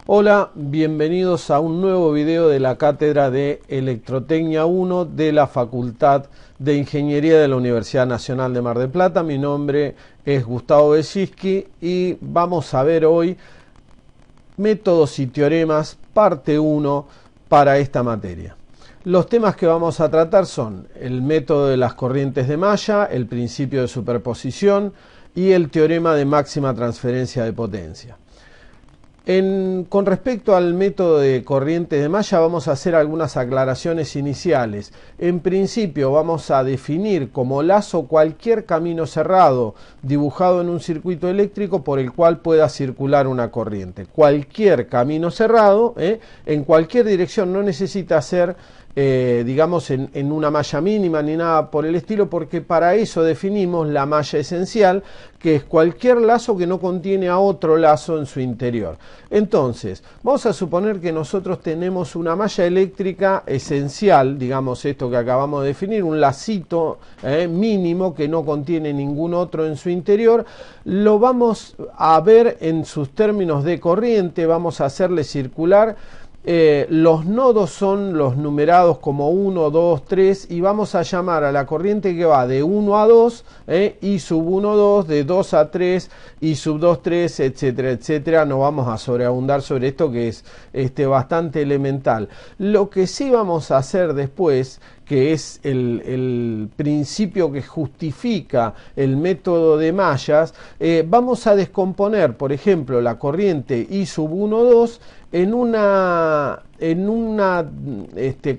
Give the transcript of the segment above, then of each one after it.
Hola, bienvenidos a un nuevo video de la Cátedra de Electrotecnia 1 de la Facultad de Ingeniería de la Universidad Nacional de Mar del Plata. Mi nombre es Gustavo Beschisky y vamos a ver hoy métodos y teoremas, parte 1 para esta materia. Los temas que vamos a tratar son el método de las corrientes de malla, el principio de superposición y el teorema de máxima transferencia de potencia. Con respecto al método de corrientes de malla vamos a hacer algunas aclaraciones iniciales. En principio vamos a definir como lazo cualquier camino cerrado dibujado en un circuito eléctrico por el cual pueda circular una corriente. Cualquier camino cerrado, en cualquier dirección, no necesita ser digamos en una malla mínima ni nada por el estilo, porque para eso definimos la malla esencial, que es cualquier lazo que no contiene a otro lazo en su interior. Entonces, vamos a suponer que nosotros tenemos una malla eléctrica esencial, digamos esto que acabamos de definir, un lacito mínimo que no contiene ningún otro en su interior. Lo vamos a ver en sus términos de corriente, vamos a hacerle circular. Los nodos son los numerados como 1, 2, 3 y vamos a llamar a la corriente que va de 1 a 2, I sub 1, 2, de 2 a 3, I sub 2, 3, etcétera, etcétera. No vamos a sobreabundar sobre esto, que es bastante elemental. Lo que sí vamos a hacer después, que es el principio que justifica el método de mallas, vamos a descomponer, por ejemplo, la corriente I sub 1, 2 en una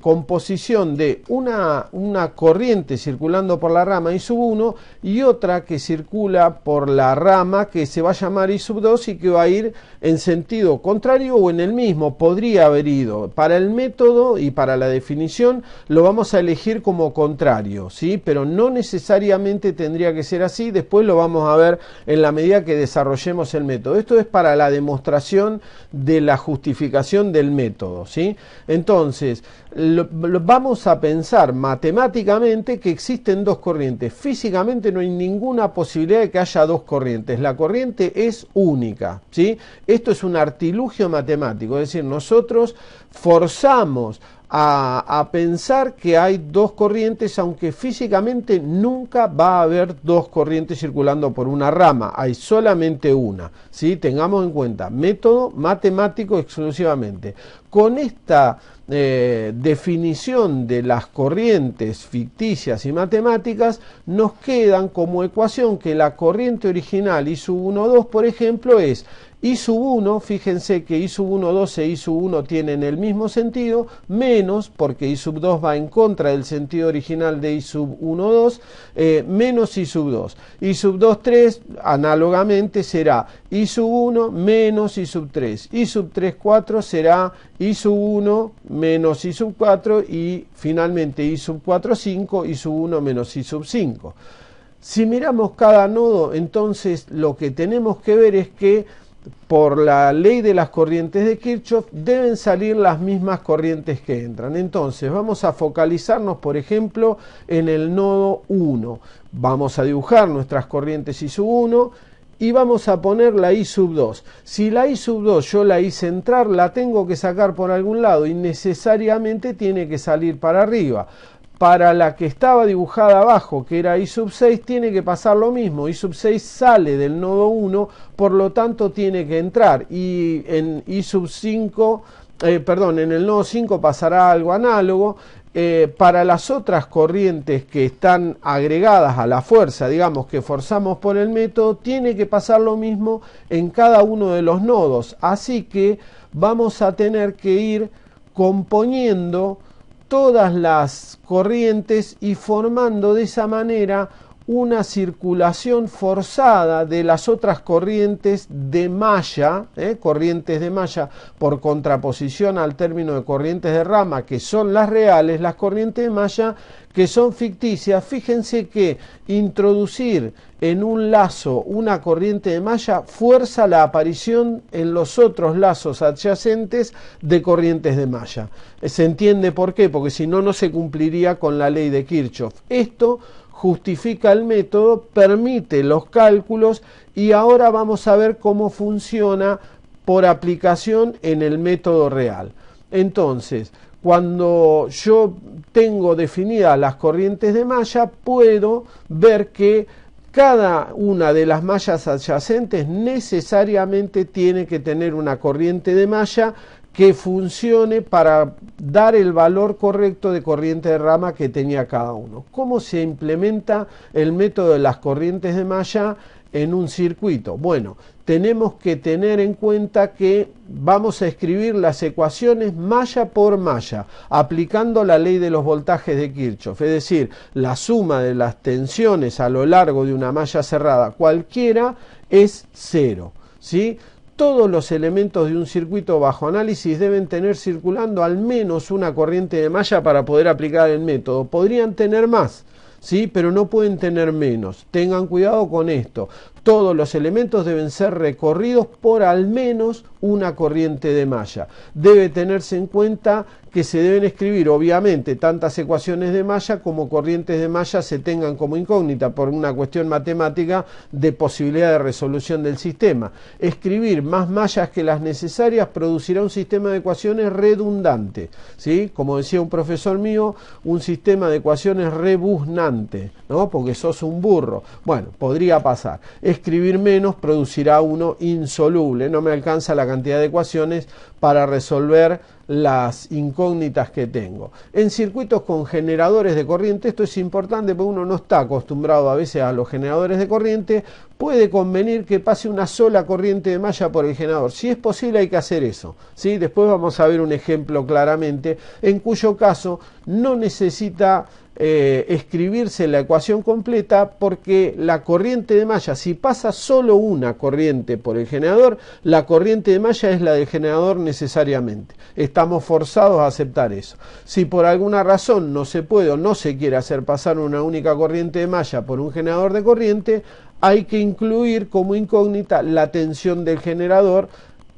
composición de una corriente circulando por la rama I sub 1 y otra que circula por la rama que se va a llamar I sub 2 y que va a ir en sentido contrario o en el mismo, podría haber ido. Para el método y para la definición lo vamos a elegir como contrario, ¿sí? Pero no necesariamente tendría que ser así, después lo vamos a ver en la medida que desarrollemos el método. Esto es para la demostración de la justificación del método, ¿sí? Entonces, vamos a pensar matemáticamente que existen dos corrientes. Físicamente no hay ninguna posibilidad de que haya dos corrientes. La corriente es única, ¿sí? Esto es un artilugio matemático, es decir, nosotros forzamos a pensar que hay dos corrientes, aunque físicamente nunca va a haber dos corrientes circulando por una rama, hay solamente una, ¿sí? Tengamos en cuenta, método matemático exclusivamente. Con esta definición de las corrientes ficticias y matemáticas, nos quedan como ecuación que la corriente original I sub 1, 2, por ejemplo, es I sub 1, fíjense que I sub 1, 2 e I sub 1 tienen el mismo sentido, menos, porque I sub 2 va en contra del sentido original de I sub 1, 2, menos I sub 2. I sub 2, 3, análogamente será I sub 1 menos I sub 3. I sub 3, 4 será I sub 1 menos I sub 4 y finalmente I sub 4, 5, I sub 1 menos I sub 5. Si miramos cada nodo, entonces lo que tenemos que ver es que por la ley de las corrientes de Kirchhoff deben salir las mismas corrientes que entran. Entonces vamos a focalizarnos, por ejemplo, en el nodo 1. Vamos a dibujar nuestras corrientes I sub 1 y vamos a poner la I sub 2. Si la I sub 2 yo la hice entrar, la tengo que sacar por algún lado y necesariamente tiene que salir para arriba. Para la que estaba dibujada abajo, que era I sub 6, tiene que pasar lo mismo. I sub 6 sale del nodo 1, por lo tanto tiene que entrar. Y en I sub 5, en el nodo 5 pasará algo análogo. Para las otras corrientes que están agregadas a la fuerza, digamos, que forzamos por el método, tiene que pasar lo mismo en cada uno de los nodos. Así que vamos a tener que ir componiendo todas las corrientes y formando de esa manera una circulación forzada de las otras corrientes de malla, corrientes de malla por contraposición al término de corrientes de rama, que son las reales, las corrientes de malla que son ficticias. Fíjense que introducir en un lazo una corriente de malla fuerza la aparición en los otros lazos adyacentes de corrientes de malla. ¿Se entiende por qué? Porque si no, no se cumpliría con la ley de Kirchhoff. Esto justifica el método, permite los cálculos y ahora vamos a ver cómo funciona por aplicación en el método real. Entonces, cuando yo tengo definidas las corrientes de malla, puedo ver que cada una de las mallas adyacentes necesariamente tiene que tener una corriente de malla que funcione para dar el valor correcto de corriente de rama que tenía cada uno. ¿Cómo se implementa el método de las corrientes de malla en un circuito? Bueno, tenemos que tener en cuenta que vamos a escribir las ecuaciones malla por malla, aplicando la ley de los voltajes de Kirchhoff, es decir, la suma de las tensiones a lo largo de una malla cerrada cualquiera es 0, ¿sí? Todos los elementos de un circuito bajo análisis deben tener circulando al menos una corriente de malla para poder aplicar el método. Podrían tener más, ¿sí? Pero no pueden tener menos. Tengan cuidado con esto. Todos los elementos deben ser recorridos por al menos una corriente de malla. Debe tenerse en cuenta que se deben escribir, obviamente, tantas ecuaciones de malla como corrientes de malla se tengan como incógnita por una cuestión matemática de posibilidad de resolución del sistema. Escribir más mallas que las necesarias producirá un sistema de ecuaciones redundante, ¿sí? Como decía un profesor mío, un sistema de ecuaciones rebuznante, ¿no? Porque sos un burro. Bueno, podría pasar. Escribir menos producirá uno insoluble. No me alcanza la cantidad de ecuaciones para resolver las incógnitas que tengo. En circuitos con generadores de corriente, esto es importante porque uno no está acostumbrado a veces a los generadores de corriente, puede convenir que pase una sola corriente de malla por el generador. Si es posible hay que hacer eso, ¿sí? Después vamos a ver un ejemplo claramente, en cuyo caso no necesita escribirse la ecuación completa porque la corriente de malla, si pasa solo una corriente por el generador, la corriente de malla es la del generador necesariamente. Estamos forzados a aceptar eso. Si por alguna razón no se puede o no se quiere hacer pasar una única corriente de malla por un generador de corriente, hay que incluir como incógnita la tensión del generador,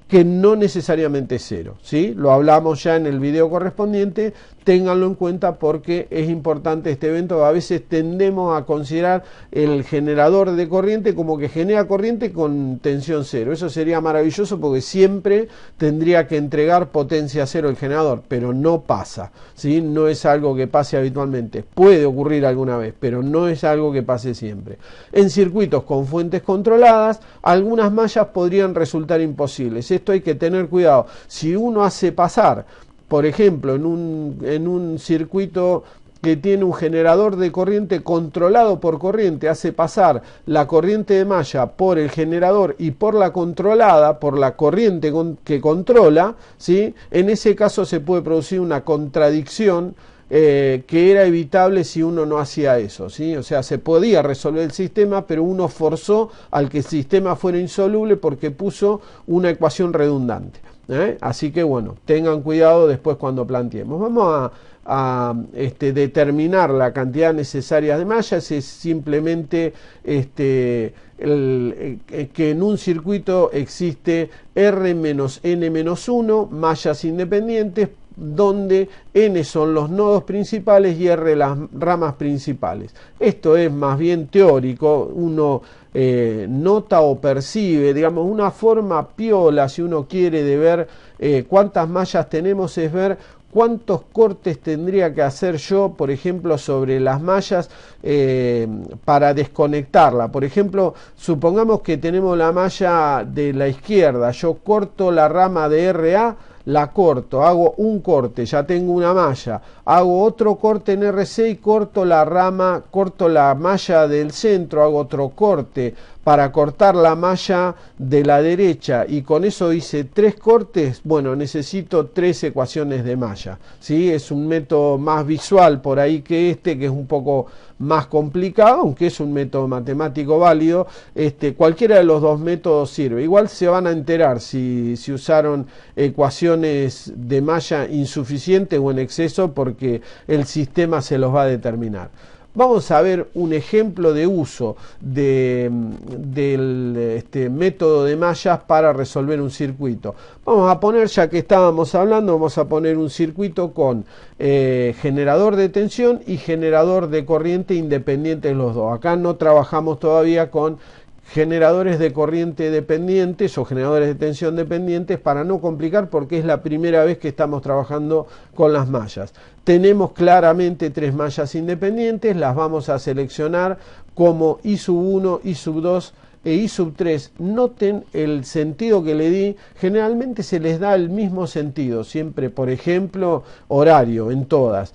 que no necesariamente es 0, ¿sí? Lo hablamos ya en el video correspondiente, ténganlo en cuenta porque es importante este evento. A veces tendemos a considerar el generador de corriente como que genera corriente con tensión 0. Eso sería maravilloso porque siempre tendría que entregar potencia 0 el generador, pero no pasa, ¿sí? No es algo que pase habitualmente. Puede ocurrir alguna vez, pero no es algo que pase siempre. En circuitos con fuentes controladas, algunas mallas podrían resultar imposibles. Esto hay que tener cuidado. Si uno hace pasar, por ejemplo, en un circuito que tiene un generador de corriente controlado por corriente, hace pasar la corriente de malla por el generador y por la controlada, por la corriente que controla, ¿sí? En ese caso se puede producir una contradicción que era evitable si uno no hacía eso, ¿sí? O sea, se podía resolver el sistema, pero uno forzó al que el sistema fuera insoluble porque puso una ecuación redundante, ¿eh? Así que bueno, tengan cuidado después cuando planteemos. Vamos a determinar la cantidad necesaria de mallas. Es simplemente que en un circuito existe R-N-1 mallas independientes, donde N son los nodos principales y R las ramas principales. Esto es más bien teórico, uno nota o percibe, digamos, una forma piola, si uno quiere, de ver cuántas mallas tenemos, es ver cuántos cortes tendría que hacer yo, por ejemplo, sobre las mallas para desconectarla. Por ejemplo, supongamos que tenemos la malla de la izquierda, yo corto la rama de RA, la corto, hago un corte, ya tengo una malla, hago otro corte en RC y corto la rama, corto la malla del centro, hago otro corte para cortar la malla de la derecha y con eso hice 3 cortes. Bueno, necesito 3 ecuaciones de malla, ¿sí? Es un método más visual por ahí que que es un poco más complicado, aunque es un método matemático válido. Cualquiera de los dos métodos sirve. Igual se van a enterar si usaron ecuaciones de malla insuficientes o en exceso, porque el sistema se los va a determinar. Vamos a ver un ejemplo de uso del método de mallas para resolver un circuito. Vamos a poner, ya que estábamos hablando, vamos a poner un circuito con generador de tensión y generador de corriente independientes los dos. Acá no trabajamos todavía con generadores de corriente dependientes o generadores de tensión dependientes para no complicar, porque es la primera vez que estamos trabajando con las mallas. Tenemos claramente 3 mallas independientes, las vamos a seleccionar como I1, I2 e I3. Noten el sentido que le di, generalmente se les da el mismo sentido, siempre, por ejemplo, horario en todas,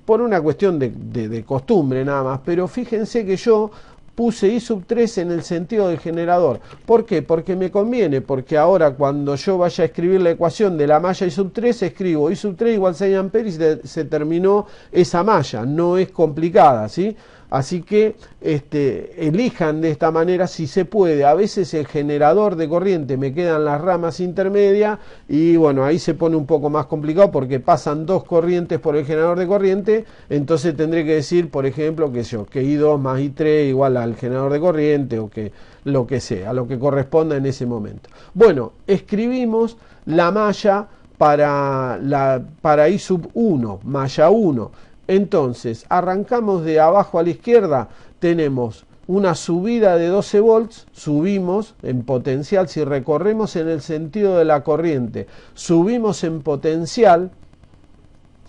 por una cuestión de costumbre nada más, pero fíjense que yo puse I3 en el sentido del generador. ¿Por qué? Porque me conviene, porque ahora cuando yo vaya a escribir la ecuación de la malla I3, escribo I3 igual 6 amperes y se terminó esa malla, no es complicada, ¿sí? Así que elijan de esta manera si se puede. A veces el generador de corriente me quedan las ramas intermedias y bueno, ahí se pone un poco más complicado porque pasan 2 corrientes por el generador de corriente, entonces tendré que decir, por ejemplo, que I2 más I3 igual al generador de corriente o que lo que sea, lo que corresponda en ese momento. Bueno, escribimos la malla para I1, malla 1. Entonces, arrancamos de abajo a la izquierda, tenemos una subida de 12 volts, subimos en potencial, si recorremos en el sentido de la corriente, subimos en potencial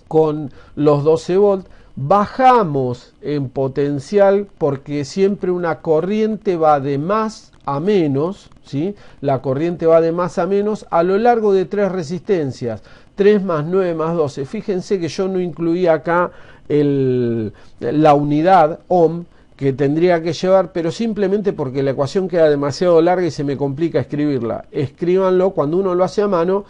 con los 12 volts, bajamos en potencial porque siempre una corriente va de más a menos, ¿sí? La corriente va de más a menos a lo largo de 3 resistencias. 3 más 9 más 12. Fíjense que yo no incluí acá la unidad ohm que tendría que llevar, pero simplemente porque la ecuación queda demasiado larga y se me complica escribirla. Escríbanlo, cuando uno lo hace a mano,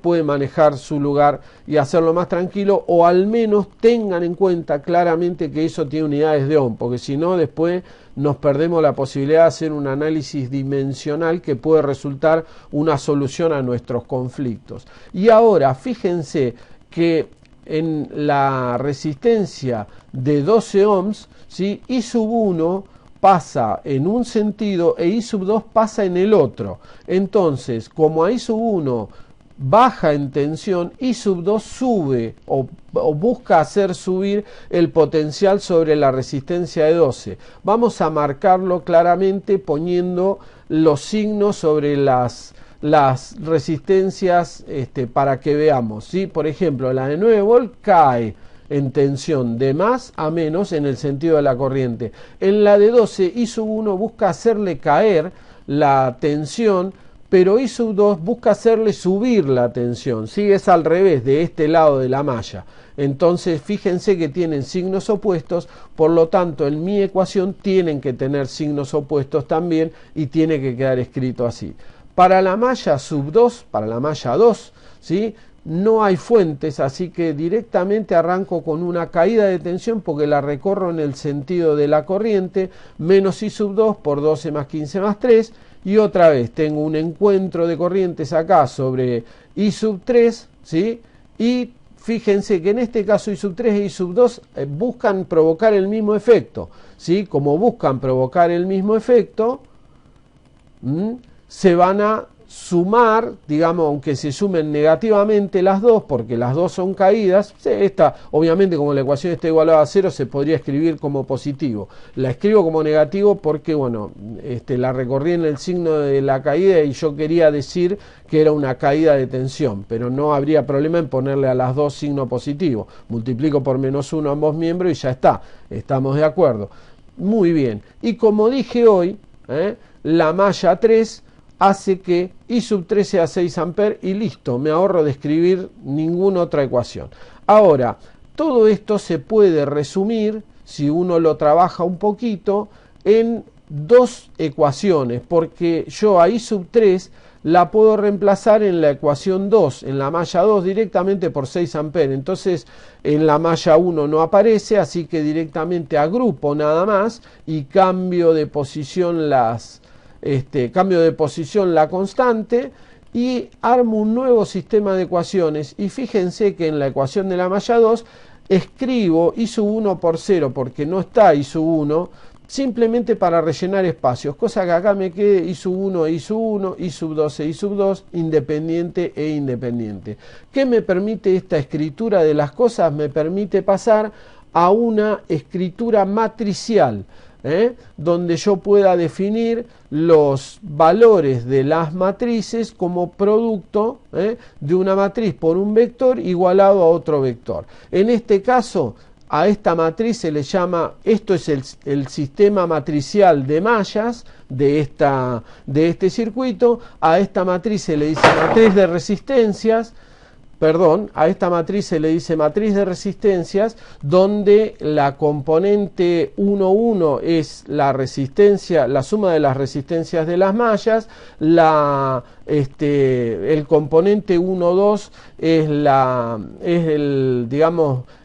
puede manejar su lugar y hacerlo más tranquilo, o al menos tengan en cuenta claramente que eso tiene unidades de ohm, porque si no después nos perdemos la posibilidad de hacer un análisis dimensional que puede resultar una solución a nuestros conflictos. Y ahora fíjense que en la resistencia de 12 ohms, ¿sí? I1 pasa en un sentido e I2 pasa en el otro. Entonces, como a I1 baja en tensión, I2 sube o busca hacer subir el potencial sobre la resistencia de 12. Vamos a marcarlo claramente poniendo los signos sobre las resistencias para que veamos, ¿sí? Por ejemplo, la de 9 volt cae en tensión de más a menos en el sentido de la corriente. En la de 12, I1 busca hacerle caer la tensión, pero I2 busca hacerle subir la tensión, ¿sí? Es al revés de este lado de la malla. Entonces fíjense que tienen signos opuestos, por lo tanto en mi ecuación tienen que tener signos opuestos también y tiene que quedar escrito así. Para la malla sub 2, para la malla 2, ¿sí? No hay fuentes, así que directamente arranco con una caída de tensión porque la recorro en el sentido de la corriente, menos I sub 2 por 12 más 15 más 3, y otra vez tengo un encuentro de corrientes acá sobre I sub 3, ¿sí? Y fíjense que en este caso I sub 3 e I sub 2 buscan provocar el mismo efecto, ¿sí? Como buscan provocar el mismo efecto, se van a sumar, digamos, aunque se sumen negativamente las dos, porque las dos son caídas. Esta, obviamente, como la ecuación está igualada a 0, se podría escribir como positivo. La escribo como negativo porque, bueno, la recorrí en el signo de la caída y yo quería decir que era una caída de tensión, pero no habría problema en ponerle a las dos signo positivo. Multiplico por menos 1 ambos miembros y ya está. Estamos de acuerdo. Muy bien. Y como dije hoy, la malla 3 hace que I sub 3 sea 6 amperes y listo, me ahorro de escribir ninguna otra ecuación. Ahora, todo esto se puede resumir, si uno lo trabaja un poquito, en 2 ecuaciones, porque yo a I sub 3 la puedo reemplazar en la ecuación 2, en la malla 2 directamente por 6 amperes. Entonces en la malla 1 no aparece, así que directamente agrupo nada más y cambio de posición la constante y armo un nuevo sistema de ecuaciones. Y fíjense que en la ecuación de la malla 2 escribo I sub 1 por 0 porque no está I sub 1, simplemente para rellenar espacios, cosa que acá me quede I sub 1 e I sub 1, I sub 2 e I sub 2, independiente e independiente. ¿Qué me permite esta escritura de las cosas? Me permite pasar a una escritura matricial. donde yo pueda definir los valores de las matrices como producto de una matriz por un vector igualado a otro vector. En este caso, a esta matriz se le llama, esto es el sistema matricial de mallas de este circuito. A esta matriz se le dice matriz de resistencias, a esta matriz se le dice matriz de resistencias, donde la componente 1,1 es la resistencia, la suma de las resistencias de las mallas, el componente 1,2 es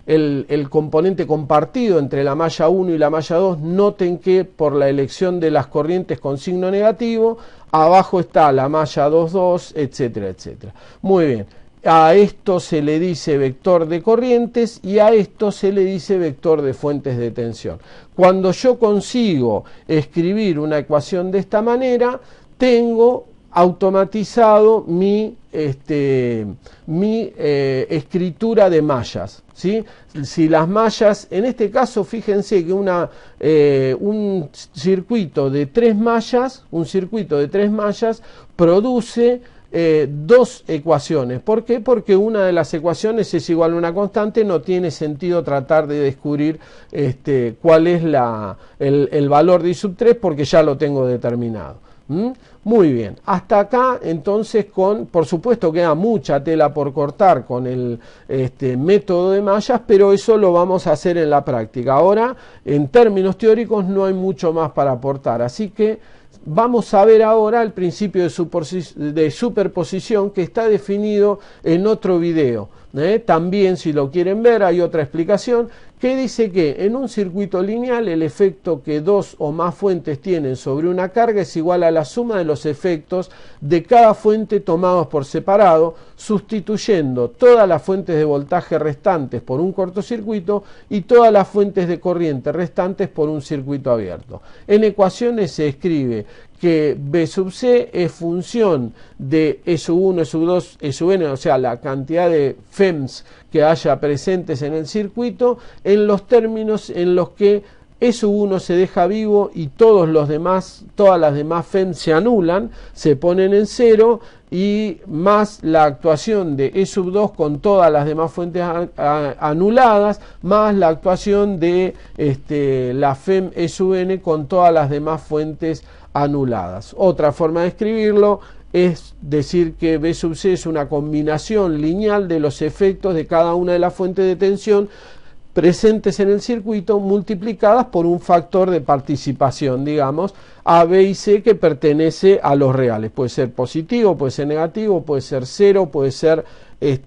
el componente compartido entre la malla 1 y la malla 2. Noten que por la elección de las corrientes con signo negativo, abajo está la malla 2,2, etcétera, etcétera. Muy bien. A esto se le dice vector de corrientes y a esto se le dice vector de fuentes de tensión. Cuando yo consigo escribir una ecuación de esta manera, tengo automatizado mi escritura de mallas, ¿sí? Si las mallas, en este caso fíjense que un circuito de tres mallas produce dos ecuaciones. ¿Por qué? Porque una de las ecuaciones es igual a una constante. No tiene sentido tratar de descubrir cuál es el valor de I sub 3 porque ya lo tengo determinado. Muy bien, hasta acá entonces por supuesto queda mucha tela por cortar con el método de mallas, pero eso lo vamos a hacer en la práctica. Ahora, en términos teóricos no hay mucho más para aportar, así que vamos a ver ahora el principio de superposición que está definido en otro video. También, si lo quieren ver, hay otra explicación que dice que en un circuito lineal el efecto que dos o más fuentes tienen sobre una carga es igual a la suma de los efectos de cada fuente tomados por separado, sustituyendo todas las fuentes de voltaje restantes por un cortocircuito y todas las fuentes de corriente restantes por un circuito abierto. En ecuaciones se escribe que B sub C es función de E sub 1, E sub 2, E sub n, o sea, la cantidad de FEMs que haya presentes en el circuito, en los términos en los que E sub 1 se deja vivo y todas las demás FEMs se anulan, se ponen en cero, y más la actuación de E sub 2 con todas las demás fuentes anuladas, más la actuación de la FEM E sub n con todas las demás fuentes anuladas. Otra forma de escribirlo es decir que B sub C es una combinación lineal de los efectos de cada una de las fuentes de tensión presentes en el circuito multiplicadas por un factor de participación, digamos, A, B y C, que pertenece a los reales. Puede ser positivo, puede ser negativo, puede ser cero, puede ser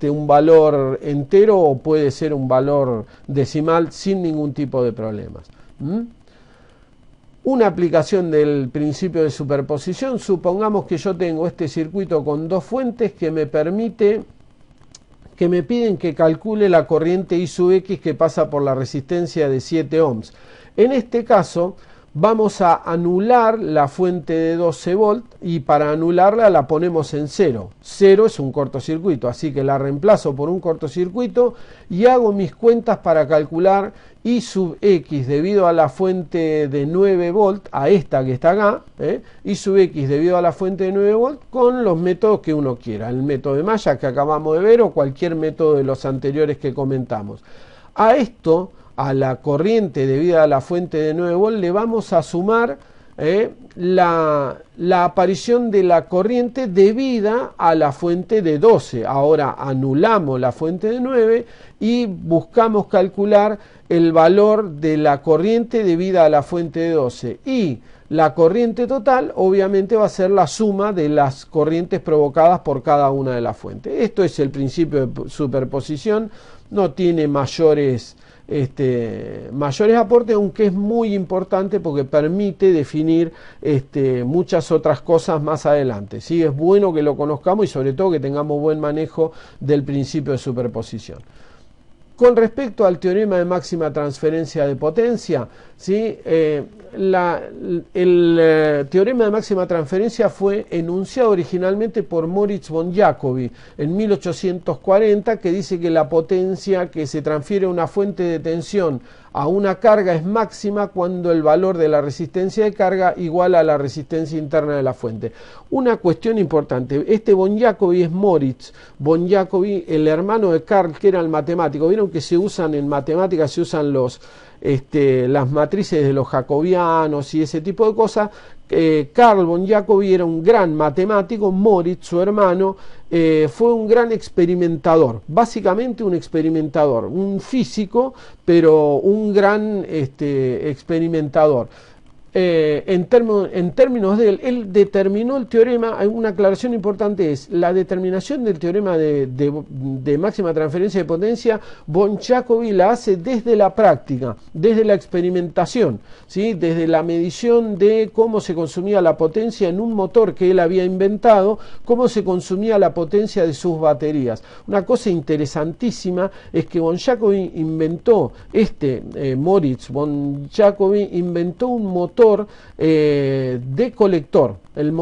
un valor entero o puede ser un valor decimal sin ningún tipo de problemas. Una aplicación del principio de superposición: supongamos que yo tengo este circuito con dos fuentes que me piden que calcule la corriente I sub X que pasa por la resistencia de 7 ohms. En este caso vamos a anular la fuente de 12 volt y para anularla la ponemos en cero. Cero es un cortocircuito, así que la reemplazo por un cortocircuito y hago mis cuentas para calcular I sub X debido a la fuente de 9 volt, a esta que está acá, I sub X debido a la fuente de 9 volt con los métodos que uno quiera, el método de malla que acabamos de ver o cualquier método de los anteriores que comentamos. A esto, a la corriente debida a la fuente de 9 volt, le vamos a sumar la aparición de la corriente debida a la fuente de 12. Ahora anulamos la fuente de 9 y buscamos calcular el valor de la corriente debida a la fuente de 12. Y la corriente total obviamente va a ser la suma de las corrientes provocadas por cada una de las fuentes. Esto es el principio de superposición, no tiene mayores aportes, aunque es muy importante porque permite definir muchas otras cosas más adelante. ¿Sí? Es bueno que lo conozcamos y sobre todo que tengamos buen manejo del principio de superposición. Con respecto al teorema de máxima transferencia de potencia, ¿sí? el teorema de máxima transferencia fue enunciado originalmente por Moritz von Jacobi en 1840, que dice que la potencia que se transfiere a una fuente de tensión a una carga es máxima cuando el valor de la resistencia de carga iguala a la resistencia interna de la fuente. Una cuestión importante, este von Jacobi es Moritz von Jacobi, el hermano de Karl, que era el matemático. Vieron que se usan en matemáticas, se usan las matrices de los jacobianos y ese tipo de cosas. Karl von Jacobi era un gran matemático, Moritz, su hermano, fue un gran experimentador, básicamente un experimentador, un físico, pero un gran experimentador. En términos de él determinó el teorema. Una aclaración importante es la determinación del teorema de máxima transferencia de potencia. Von Jacobi la hace desde la práctica, desde la experimentación, ¿sí? Desde la medición de cómo se consumía la potencia en un motor que él había inventado, cómo se consumía la potencia de sus baterías. Una cosa interesantísima es que von Jacobi inventó, Moritz von Jacobi inventó un motor de colector, el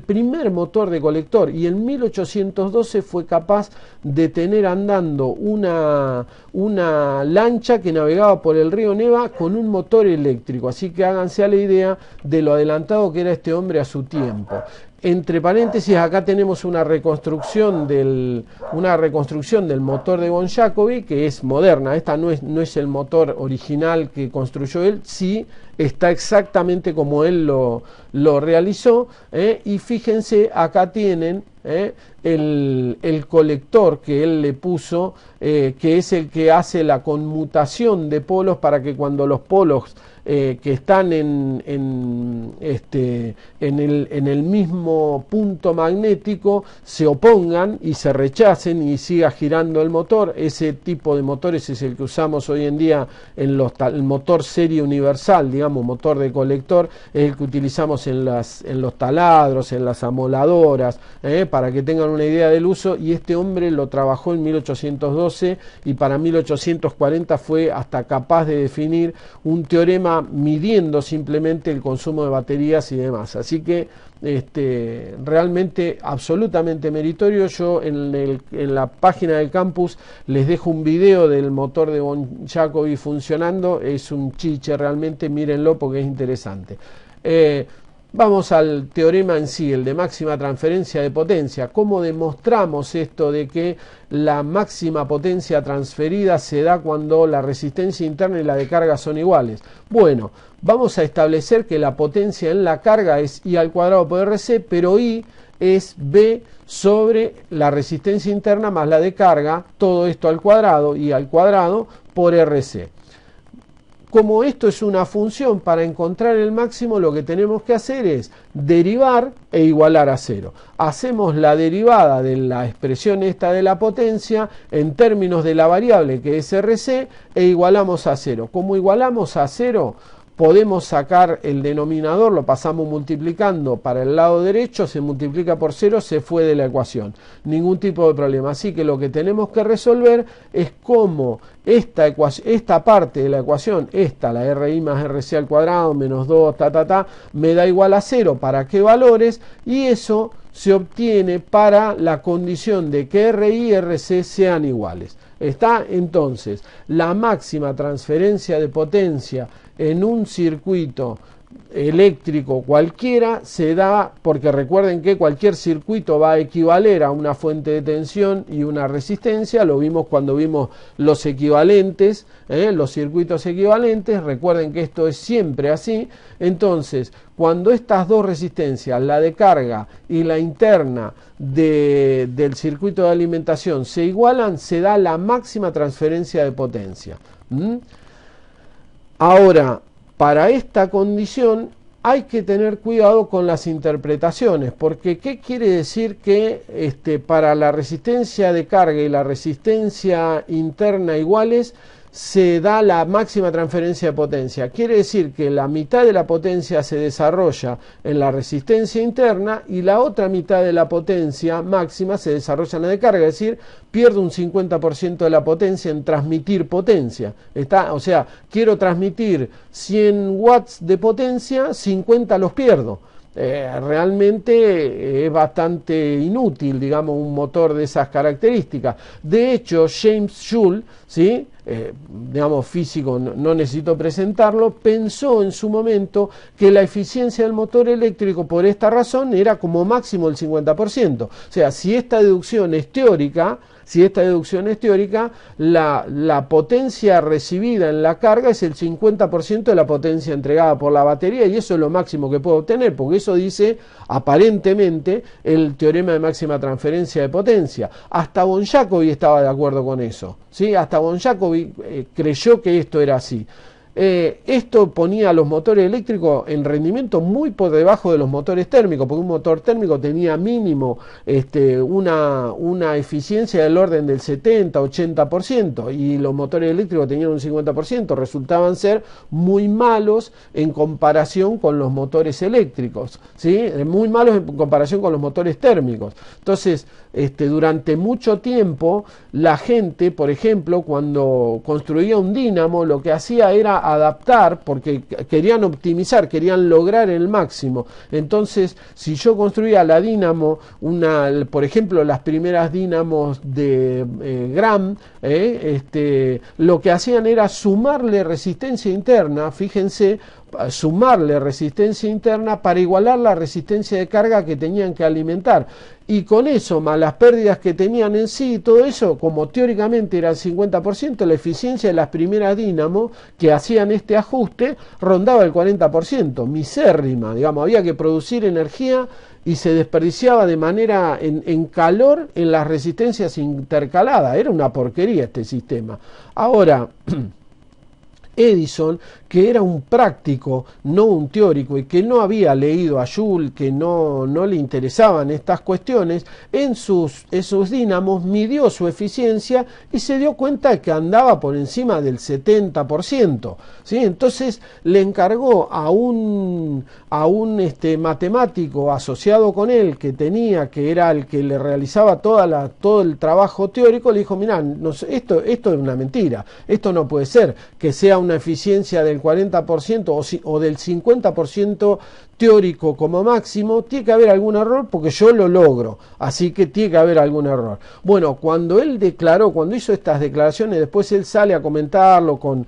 primer motor de colector, y en 1812 fue capaz de tener andando una lancha que navegaba por el río Neva con un motor eléctrico. Así que háganse a la idea de lo adelantado que era este hombre a su tiempo. Entre paréntesis, acá tenemos una reconstrucción del motor de von Jacobi, que es moderna. Esta no es el motor original que construyó él, sí está exactamente como él lo realizó, y fíjense, acá tienen el colector que él le puso, que es el que hace la conmutación de polos para que cuando los polos que están en el mismo punto magnético se opongan y se rechacen y siga girando el motor. Ese tipo de motores es el que usamos hoy en día en el motor serie universal, digamos, motor de colector, es el que utilizamos en los taladros, en las amoladoras, para que tengan una idea del uso. Y este hombre lo trabajó en 1812 y para 1840 fue hasta capaz de definir un teorema midiendo simplemente el consumo de baterías y demás. Así que realmente absolutamente meritorio. Yo en la página del campus les dejo un video del motor de von Jacobi funcionando. Es un chiche realmente, mírenlo porque es interesante. Vamos al teorema en sí, el de máxima transferencia de potencia. ¿Cómo demostramos esto de que la máxima potencia transferida se da cuando la resistencia interna y la de carga son iguales? Bueno, vamos a establecer que la potencia en la carga es I al cuadrado por RC, pero I es B sobre la resistencia interna más la de carga, todo esto al cuadrado, I al cuadrado por RC. Como esto es una función, para encontrar el máximo lo que tenemos que hacer es derivar e igualar a cero. Hacemos la derivada de la expresión esta de la potencia en términos de la variable que es RC e igualamos a cero. Como igualamos a cero, podemos sacar el denominador, lo pasamos multiplicando para el lado derecho, se multiplica por 0, se fue de la ecuación. Ningún tipo de problema. Así que lo que tenemos que resolver es cómo esta parte de la ecuación, la RI más RC al cuadrado menos 2, me da igual a 0, ¿para qué valores? Y eso se obtiene para la condición de que RI y RC sean iguales. Está entonces la máxima transferencia de potencia en un circuito eléctrico cualquiera se da, porque recuerden que cualquier circuito va a equivaler a una fuente de tensión y una resistencia. Lo vimos cuando vimos los equivalentes, los circuitos equivalentes. Recuerden que esto es siempre así. Entonces, cuando estas dos resistencias, la de carga y la interna del circuito de alimentación, se igualan, se da la máxima transferencia de potencia. Ahora, para esta condición hay que tener cuidado con las interpretaciones, porque ¿qué quiere decir que para la resistencia de carga y la resistencia interna iguales se da la máxima transferencia de potencia. Quiere decir que la mitad de la potencia se desarrolla en la resistencia interna y la otra mitad de la potencia máxima se desarrolla en la de carga, es decir, pierdo un 50% de la potencia en transmitir potencia. O sea, quiero transmitir 100 watts de potencia, 50 los pierdo. Realmente es bastante inútil, digamos, un motor de esas características. De hecho, James Joule, ¿sí? Digamos, físico, no necesito presentarlo, pensó en su momento que la eficiencia del motor eléctrico por esta razón era como máximo el 50%. O sea, si esta deducción es teórica, la potencia recibida en la carga es el 50% de la potencia entregada por la batería, y eso es lo máximo que puedo obtener, porque eso dice aparentemente el teorema de máxima transferencia de potencia. Hasta von Jacobi estaba de acuerdo con eso, ¿sí? Hasta von Jacobi creyó que esto era así. Esto ponía a los motores eléctricos en rendimiento muy por debajo de los motores térmicos, porque un motor térmico tenía mínimo una eficiencia del orden del 70-80%, y los motores eléctricos tenían un 50%, resultaban ser muy malos en comparación con los motores eléctricos, ¿sí? Muy malos en comparación con los motores térmicos. Entonces, durante mucho tiempo, la gente, por ejemplo, cuando construía un dínamo, lo que hacía era adaptar, porque querían optimizar, querían lograr el máximo. Entonces, si yo construía la dínamo, por ejemplo, las primeras dínamos de Gram, lo que hacían era sumarle resistencia interna, fíjense, sumarle resistencia interna para igualar la resistencia de carga que tenían que alimentar, y con eso, más las pérdidas que tenían en sí, todo eso, como teóricamente era el 50%, la eficiencia de las primeras dínamos que hacían este ajuste rondaba el 40%, misérrima, digamos, había que producir energía y se desperdiciaba de manera en calor en las resistencias intercaladas. Era una porquería este sistema. Ahora, Edison, que era un práctico, no un teórico, y que no había leído a Joule, que no le interesaban estas cuestiones, en sus dínamos midió su eficiencia y se dio cuenta que andaba por encima del 70%, ¿sí? Entonces le encargó a un matemático asociado con él, que era el que le realizaba todo el trabajo teórico, le dijo: mirá, esto es una mentira, esto no puede ser que sea una eficiencia del 40% o del 50% teórico como máximo, tiene que haber algún error porque yo lo logro, así que tiene que haber algún error. Bueno, cuando hizo estas declaraciones, después él sale a comentarlo con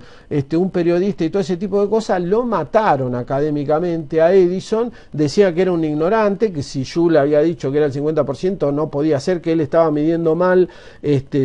un periodista y todo ese tipo de cosas, lo mataron académicamente a Edison, decía que era un ignorante, que si Joule había dicho que era el 50% no podía ser, que él estaba midiendo mal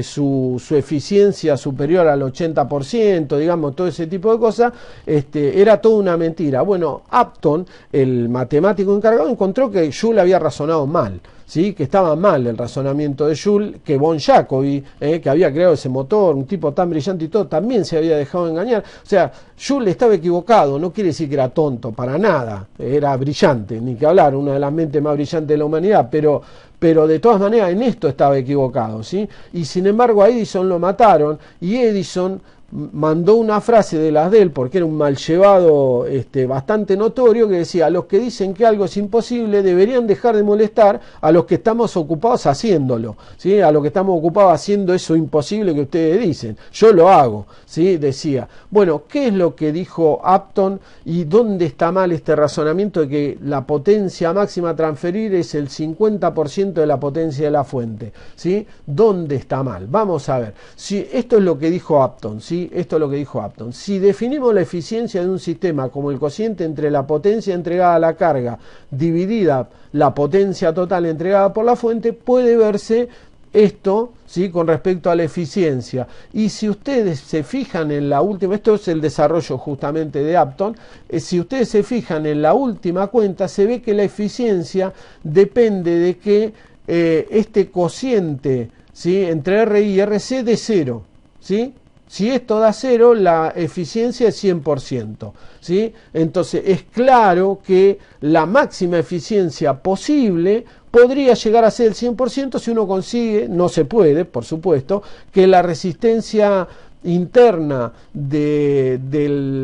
su eficiencia superior al 80%, digamos, todo ese tipo de cosas, era toda una mentira. Bueno, Upton, el matemático encargado, encontró que Joule había razonado mal, ¿sí? Que estaba mal el razonamiento de Joule, que von Jacobi, que había creado ese motor, un tipo tan brillante y todo, también se había dejado engañar. O sea, Joule estaba equivocado, no quiere decir que era tonto, para nada, era brillante, ni que hablar, una de las mentes más brillantes de la humanidad, pero de todas maneras en esto estaba equivocado, ¿sí? Y sin embargo a Edison lo mataron, y Edison mandó una frase de las de él, porque era un mal llevado bastante notorio, que decía: los que dicen que algo es imposible deberían dejar de molestar a los que estamos ocupados haciéndolo, ¿sí? A los que estamos ocupados haciendo eso imposible que ustedes dicen, yo lo hago, ¿sí? Decía. Bueno, ¿qué es lo que dijo Upton y dónde está mal este razonamiento de que la potencia máxima a transferir es el 50% de la potencia de la fuente, ¿sí? ¿Dónde está mal? Vamos a ver. Si esto es lo que dijo Upton, ¿sí? Esto es lo que dijo Upton. Si definimos la eficiencia de un sistema como el cociente entre la potencia entregada a la carga dividida la potencia total entregada por la fuente, puede verse esto, ¿sí? Con respecto a la eficiencia. Y si ustedes se fijan en la última, esto es el desarrollo justamente de Upton, si ustedes se fijan en la última cuenta, se ve que la eficiencia depende de que este cociente, ¿sí? Entre R y RC de 0, ¿sí? Si esto da 0, la eficiencia es 100%, ¿sí? Entonces es claro que la máxima eficiencia posible podría llegar a ser el 100% si uno consigue, no se puede, por supuesto, que la resistencia interna de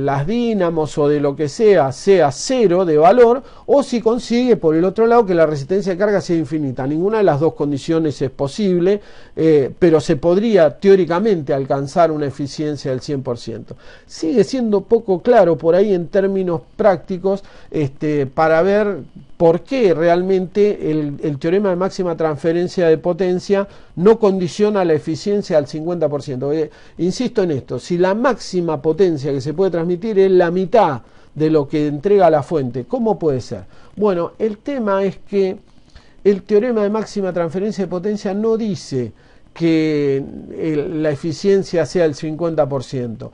las dínamos o de lo que sea 0 de valor, o si consigue por el otro lado que la resistencia de carga sea infinita. Ninguna de las dos condiciones es posible, pero se podría teóricamente alcanzar una eficiencia del 100%. Sigue siendo poco claro por ahí en términos prácticos para ver por qué realmente el teorema de máxima transferencia de potencia no condiciona la eficiencia al 50%. Insisto en esto, si la máxima potencia que se puede transmitir es la mitad de lo que entrega la fuente, ¿cómo puede ser? Bueno, el tema es que el teorema de máxima transferencia de potencia no dice que la eficiencia sea el 50%.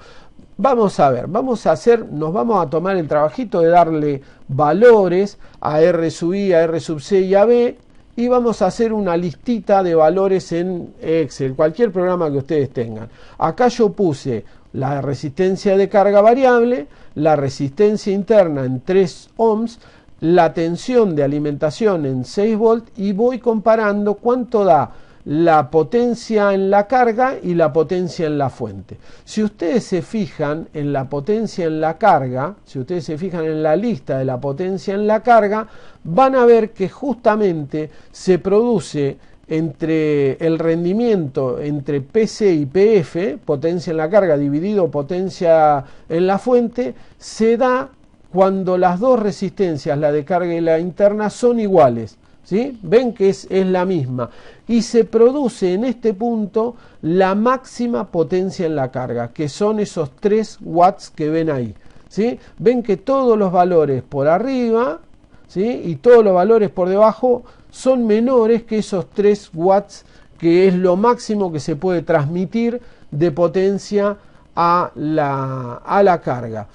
Vamos a ver, nos vamos a tomar el trabajito de darle valores a R sub I, a R sub C y a B, y vamos a hacer una listita de valores en Excel, cualquier programa que ustedes tengan. Acá yo puse la resistencia de carga variable, la resistencia interna en 3 ohms, la tensión de alimentación en 6 volts, y voy comparando cuánto da la potencia en la carga y la potencia en la fuente. Si ustedes se fijan en la potencia en la carga, si ustedes se fijan en la lista de la potencia en la carga, van a ver que justamente se produce entre el rendimiento entre PC y PF, potencia en la carga dividido potencia en la fuente, se da cuando las dos resistencias, la de carga y la interna, son iguales. ¿Sí? Ven que es la misma, y se produce en este punto la máxima potencia en la carga, que son esos 3 watts que ven ahí. ¿Sí? Ven que todos los valores por arriba, ¿sí?, y todos los valores por debajo son menores que esos 3 watts, que es lo máximo que se puede transmitir de potencia a la carga.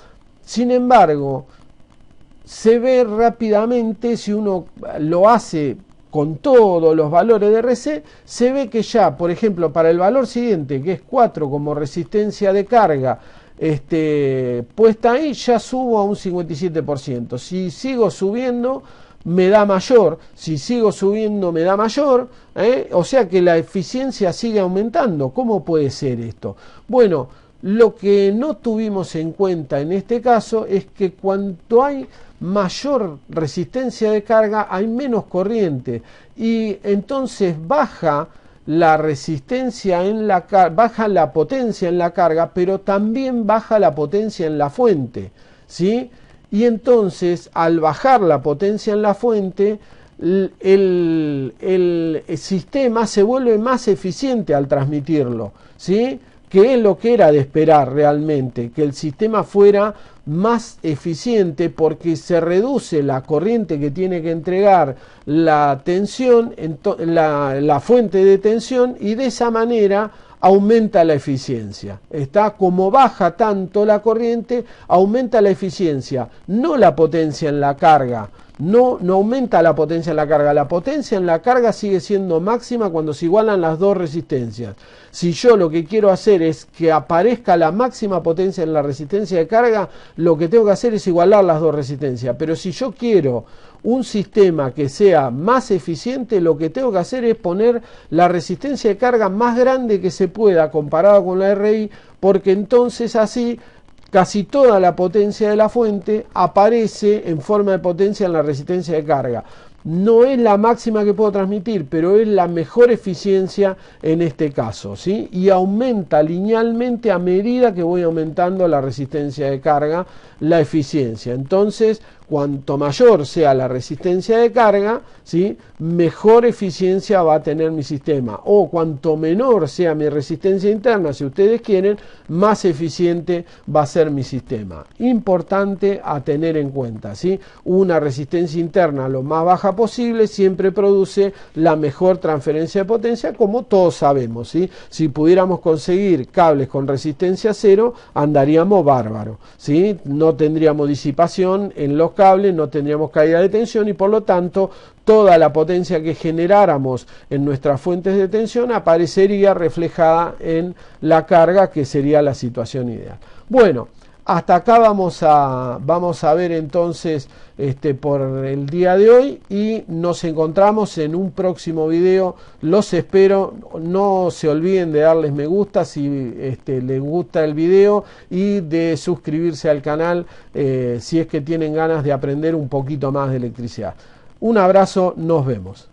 Sin embargo, se ve rápidamente, si uno lo hace con todos los valores de RC, se ve que ya, por ejemplo, para el valor siguiente, que es 4 como resistencia de carga, puesta ahí, ya subo a un 57%. Si sigo subiendo, me da mayor. Si sigo subiendo, me da mayor. O sea que la eficiencia sigue aumentando. ¿Cómo puede ser esto? Bueno, lo que no tuvimos en cuenta en este caso es que cuanto hay mayor resistencia de carga, hay menos corriente, y entonces baja la resistencia en la carga, baja la potencia en la carga, pero también baja la potencia en la fuente, ¿sí? Y entonces, al bajar la potencia en la fuente, el sistema se vuelve más eficiente al transmitirlo, ¿sí?, que es lo que era de esperar realmente, que el sistema fuera más eficiente, porque se reduce la corriente que tiene que entregar la tensión, la fuente de tensión, y de esa manera aumenta la eficiencia. Como baja tanto la corriente, aumenta la eficiencia, no la potencia en la carga. No aumenta la potencia en la carga. La potencia en la carga sigue siendo máxima cuando se igualan las dos resistencias. Si yo lo que quiero hacer es que aparezca la máxima potencia en la resistencia de carga, lo que tengo que hacer es igualar las dos resistencias. Pero si yo quiero un sistema que sea más eficiente, lo que tengo que hacer es poner la resistencia de carga más grande que se pueda comparada con la RI, porque entonces así casi toda la potencia de la fuente aparece en forma de potencia en la resistencia de carga. No es la máxima que puedo transmitir, pero es la mejor eficiencia en este caso, ¿sí? Y aumenta linealmente a medida que voy aumentando la resistencia de carga, la eficiencia. Entonces, cuanto mayor sea la resistencia de carga, ¿sí?, mejor eficiencia va a tener mi sistema. O cuanto menor sea mi resistencia interna, si ustedes quieren, más eficiente va a ser mi sistema. Importante a tener en cuenta, ¿sí? Una resistencia interna lo más baja posible siempre produce la mejor transferencia de potencia, como todos sabemos, ¿sí? Si pudiéramos conseguir cables con resistencia cero, andaríamos bárbaro, ¿sí? No tendríamos disipación en los cables, no tendríamos caída de tensión, y por lo tanto toda la potencia que generáramos en nuestras fuentes de tensión aparecería reflejada en la carga, que sería la situación ideal. Bueno, Hasta acá vamos a ver entonces por el día de hoy y nos encontramos en un próximo video. Los espero, no se olviden de darles me gusta si les gusta el video y de suscribirse al canal si es que tienen ganas de aprender un poquito más de electricidad. Un abrazo, nos vemos.